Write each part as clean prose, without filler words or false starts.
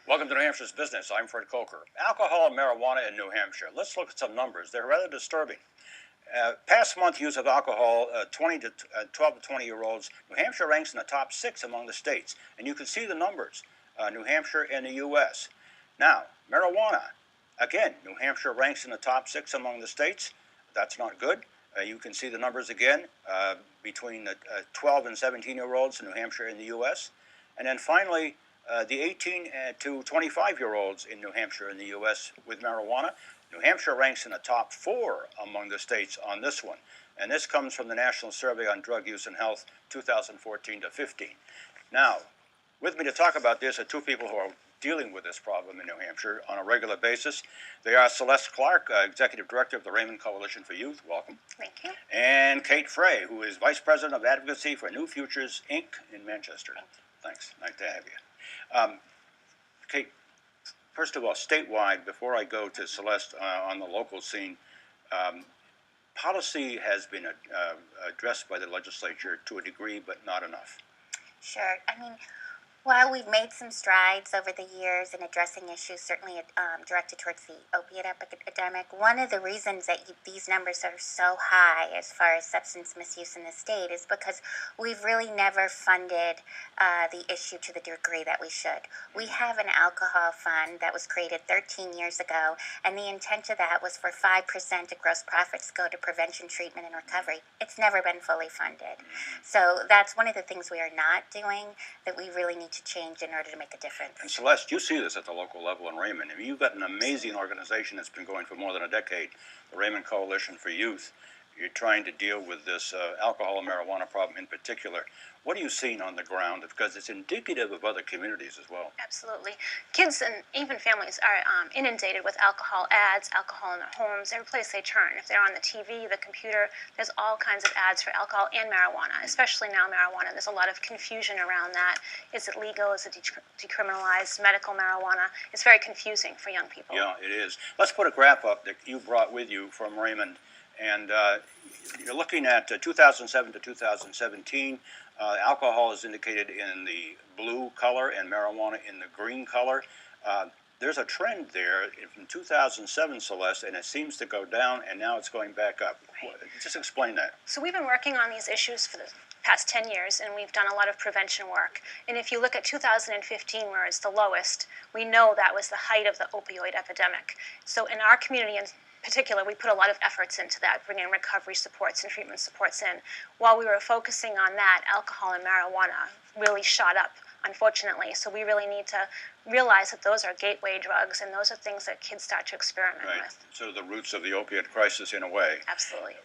Welcome to New Hampshire's Business. I'm Fred Kocher. Alcohol and marijuana in New Hampshire. Let's look at some numbers. They're rather disturbing. Past month use of alcohol, 12 to 20-year-olds, New Hampshire ranks in the top 6 among the states. And you can see the numbers, New Hampshire and the U.S. Now, marijuana. Again, New Hampshire ranks in the top 6 among the states. That's not good. You can see the numbers again between the 12 and 17-year-olds in New Hampshire and the U.S. And then finally, the 18 to 25-year-olds in New Hampshire and the U.S. with marijuana. New Hampshire ranks in the top 4 among the states on this one. And this comes from the National Survey on Drug Use and Health 2014 to 15. Now, with me to talk about this are two people who are dealing with this problem in New Hampshire on a regular basis. They are Celeste Clark, Executive Director of the Raymond Coalition for Youth. Welcome. Thank you. And Kate Frey, who is Vice President of Advocacy for New Futures, Inc. in Manchester. Thanks. Nice to have you. Kate, first of all, statewide, before I go to Celeste on the local scene, policy has been addressed by the legislature to a degree, but not enough. Sure. I mean, while we've made some strides over the years in addressing issues certainly directed towards the opiate epidemic, one of the reasons that these numbers are so high as far as substance misuse in the state is because we've really never funded the issue to the degree that we should. We have an alcohol fund that was created 13 years ago, and the intent of that was for 5% of gross profits to go to prevention, treatment, and recovery. It's never been fully funded. So that's one of the things we are not doing that we really need to change in order to make a difference. And Celeste, you see this at the local level in Raymond. I mean, you've got an amazing organization that's been going for more than a decade, the Raymond Coalition for Youth. You're trying to deal with this alcohol and marijuana problem in particular. What are you seeing on the ground? Because it's indicative of other communities as well. Absolutely. Kids and even families are inundated with alcohol ads, alcohol in their homes, every place they turn. If they're on the TV, the computer, there's all kinds of ads for alcohol and marijuana, especially now marijuana. There's a lot of confusion around that. Is it legal? Is it decriminalized? Medical marijuana? It's very confusing for young people. Yeah, it is. Let's put a graph up that you brought with you from Raymond. And you're looking at 2007 to 2017. Alcohol is indicated in the blue color and marijuana in the green color. There's a trend there from 2007, Celeste, and it seems to go down, and now it's going back up. Just explain that. So we've been working on these issues for the past 10 years, and we've done a lot of prevention work. And if you look at 2015, where it's the lowest, we know that was the height of the opioid epidemic. So in our community in particular, we put a lot of efforts into that, bringing recovery supports and treatment supports in. While we were focusing on that, alcohol and marijuana really shot up, unfortunately. So we really need to realize that those are gateway drugs, and those are things that kids start to experiment with. So the roots of the opiate crisis in a way. Absolutely.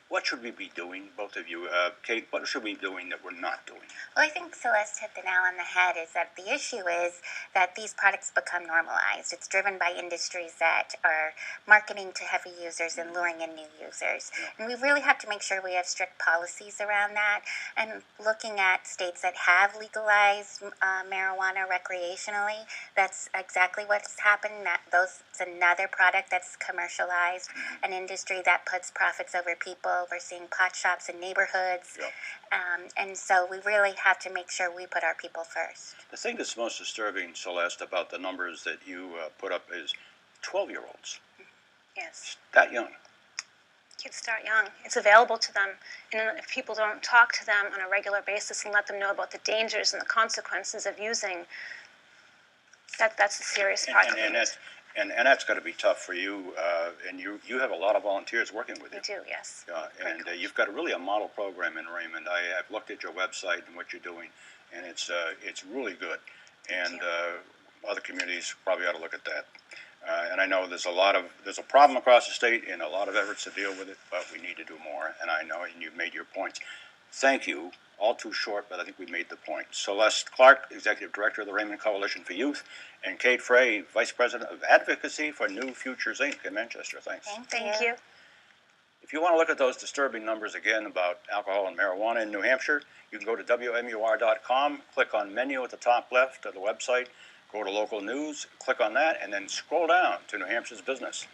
What should we be doing, both of you? Kate, what should we be doing that we're not doing? Well, I think Celeste hit the nail on the head is that the issue is that these products become normalized. It's driven by industries that are marketing to heavy users and luring in new users. And we really have to make sure we have strict policies around that. And looking at states that have legalized marijuana recreationally, that's exactly what's happened. It's another product that's commercialized, an industry that puts profits over people. We're seeing pot shops in neighborhoods. And so we really have to make sure we put our people first. The thing that's most disturbing, Celeste, about the numbers that you put up is 12-year-olds. Yes. That young. Kids start young. It's available to them. And if people don't talk to them on a regular basis and let them know about the dangers and the consequences of using, that's a serious part of it. And that's got to be tough for you, and you have a lot of volunteers working with you. We do, yes. And you've got really a model program in Raymond. I've looked at your website and what you're doing, and it's really good. And other communities probably ought to look at that. And I know there's a problem across the state and a lot of efforts to deal with it, but we need to do more. And I know, and you've made your points. Thank you. All too short, but I think we made the point. Celeste Clark, Executive Director of the Raymond Coalition for Youth, and Kate Frey, Vice President of Advocacy for New Futures, Inc. in Manchester. Thanks. Thank you. If you want to look at those disturbing numbers again about alcohol and marijuana in New Hampshire, you can go to WMUR.com, click on menu at the top left of the website, go to local news, click on that, and then scroll down to New Hampshire's Business.